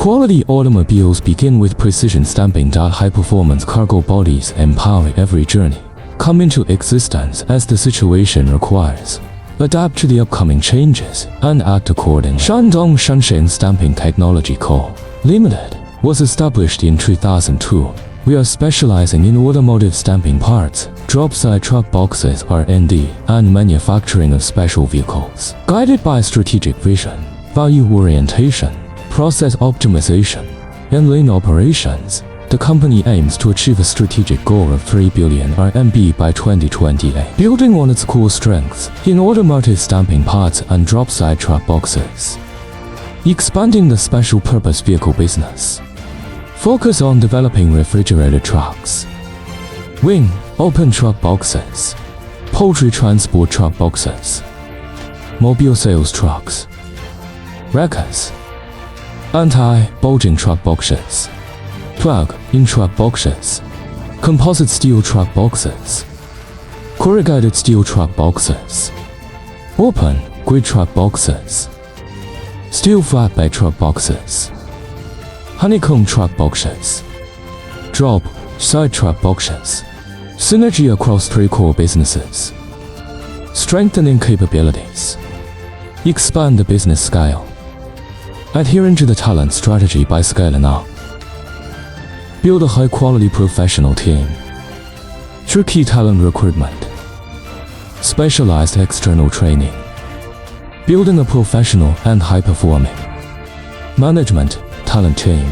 Quality automobiles begin with precision stamping. High-performance cargo bodies empower every journey, come into existence as the situation requires, adapt to the upcoming changes, and act accordingly. Shunsheng Stamping Technology Co. Limited was established in 2002. We are specializing in automotive stamping parts, drop-side truck boxes (R&D), and manufacturing of special vehicles. Guided by strategic vision, value orientation, process optimization, and lean operations, the company aims to achieve a strategic goal of 3 billion RMB by 2028, building on its core strengths in automotive stamping parts and drop-side truck boxes. Expanding the special purpose vehicle business. Focus on developing refrigerated trucks, wing, open truck boxes, poultry transport truck boxes, mobile sales trucks, wreckers, anti-bulging truck boxes, plug-in truck boxes, composite steel truck boxes, corrugated steel truck boxes, open grid truck boxes, steel flatbed truck boxes, honeycomb truck boxes, drop side truck boxes. Synergy across 3 core businesses. Strengthening capabilities. Expand the business scale. Adhering to the talent strategy by scaling up. Build a high-quality professional team through key talent recruitment. Specialized external training. Building a professional and high-performing management talent team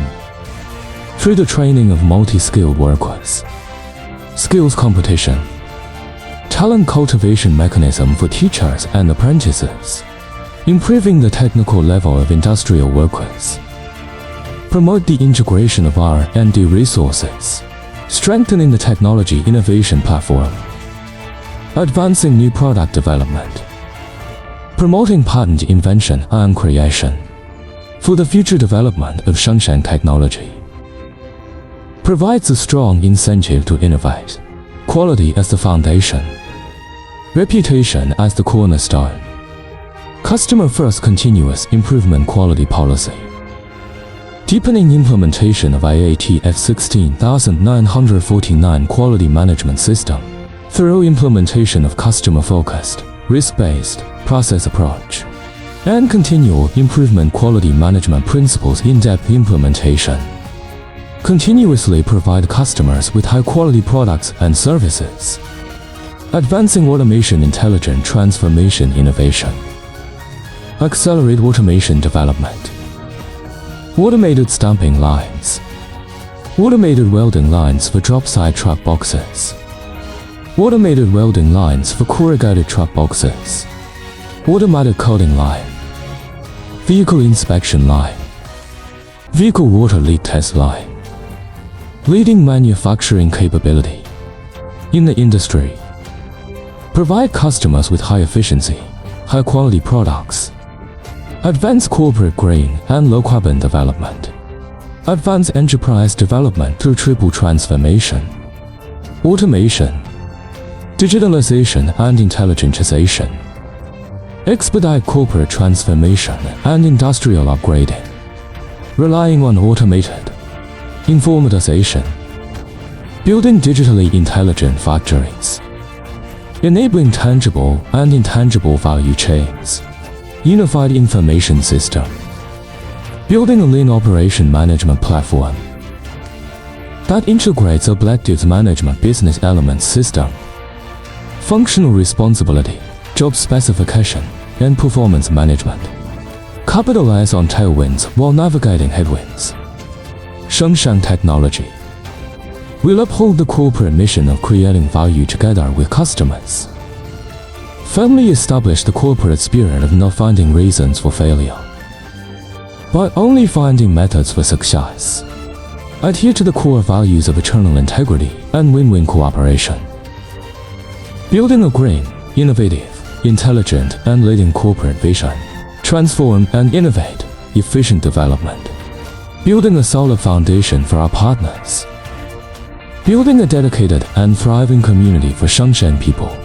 through the training of multi-skilled workers. Skills competition. Talent cultivation mechanism for teachers and apprentices. Improving the technical level of industrial workers. Promote the integration of R&D resources. Strengthening the technology innovation platform. Advancing new product development. Promoting patent invention and creation for the future development of Shunsheng Technology. Provides a strong incentive to innovate. Quality as the foundation. Reputation as the cornerstone. Customer-first continuous improvement quality policy. Deepening implementation of IATF 16949 quality management system. Thorough implementation of customer-focused, risk-based process approach. And continual improvement quality management principles in-depth implementation. Continuously provide customers with high-quality products and services. Advancing automation intelligent transformation innovation. Accelerate automation development. Automated stamping lines. Automated welding lines for drop-side truck boxes. Automated welding lines for corrugated truck boxes. Automatic coating line. Vehicle inspection line. Vehicle water leak test line. Leading manufacturing capability in the industry. Provide customers with high efficiency, high quality products. Advance corporate green and low carbon development. Advance enterprise development through triple transformation. Automation, digitalization and intelligentization. Expedite corporate transformation and industrial upgrading. Relying on automated informatization. Building digitally intelligent factories. Enabling tangible and intangible value chains. Unified information system. Building a lean operation management platform that integrates objectives management business elements system. Functional responsibility, job specification, and performance management. Capitalize on tailwinds while navigating headwinds. Shunsheng Technology will uphold the corporate mission of creating value together with customers. Firmly establish the corporate spirit of not finding reasons for failure, but only finding methods for success. Adhere to the core values of eternal integrity and win-win cooperation. Building a green, innovative, intelligent and leading corporate vision. Transform and innovate, efficient development. Building a solid foundation for our partners. Building a dedicated and thriving community for Shunsheng people.